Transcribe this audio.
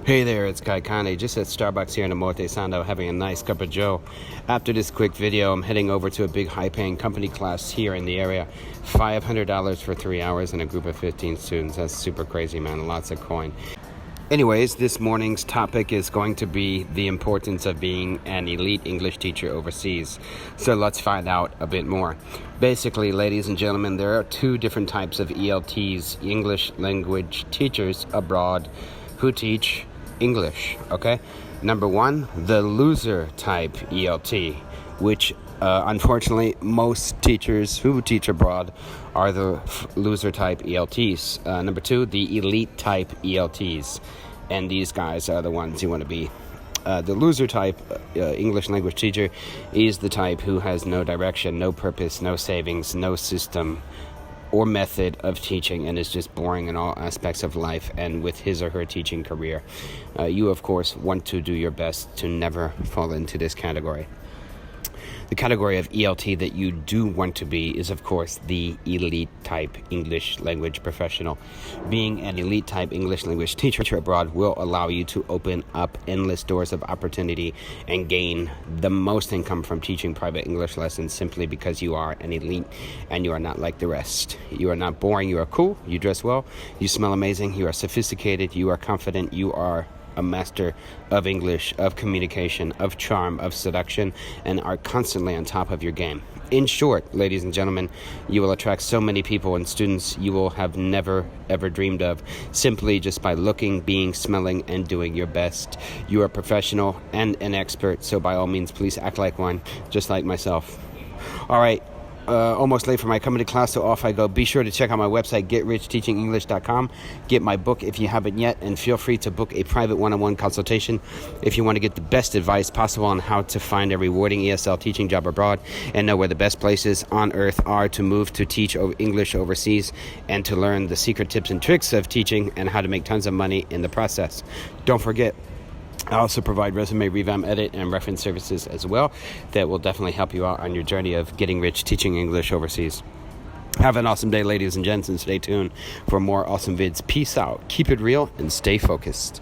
Hey there, it's Kaikane, just at Starbucks here in Amote Sando having a nice cup of joe. After this quick video, I'm heading over to a big high-paying company class here in the area. $500 for 3 hours and a group of 15 students. That's super crazy, man. Lots of coin. Anyways, this morning's topic is going to be the importance of being an elite English teacher overseas. So let's find out a bit more. Basically, ladies and gentlemen, there are two different types of ELTs, English language teachers abroad, who teach English, okay? Number one, the loser type ELT, which unfortunately most teachers who teach abroad are the loser type ELTs. Number two, the elite type ELTs, and these guys are the ones you want to be. The loser type English language teacher is the type who has no direction, no purpose, no savings, no system or method of teaching, and is just boring in all aspects of life and with his or her teaching career. You, of course, want to do your best to never fall into this category. The category of ELT that you do want to be is, of course, the elite type English language professional. Being an elite type English language teacher abroad will allow you to open up endless doors of opportunity and gain the most income from teaching private English lessons simply because you are an elite and you are not like the rest. You are not boring, you are cool, you dress well, you smell amazing, you are sophisticated, you are confident, you are a master of English, of communication, of charm, of seduction, and are constantly on top of your game. In short, ladies and gentlemen, you will attract so many people and students you will have never, ever dreamed of, simply just by looking, being, smelling, and doing your best. You are a professional and an expert, so by all means, please act like one, just like myself. All right. Almost late for my comedy class, so off I go. Be sure to check out my website, getrichtechingenglish.com. Get my book if you haven't yet, and feel free to book a private one-on-one consultation if you want to get the best advice possible on how to find a rewarding ESL teaching job abroad and know where the best places on earth are to move to teach English overseas and to learn the secret tips and tricks of teaching and how to make tons of money in the process. Don't forget, I also provide resume revamp, edit, and reference services as well that will definitely help you out on your journey of getting rich teaching English overseas. Have an awesome day, ladies and gents, and stay tuned for more awesome vids. Peace out. Keep it real and stay focused.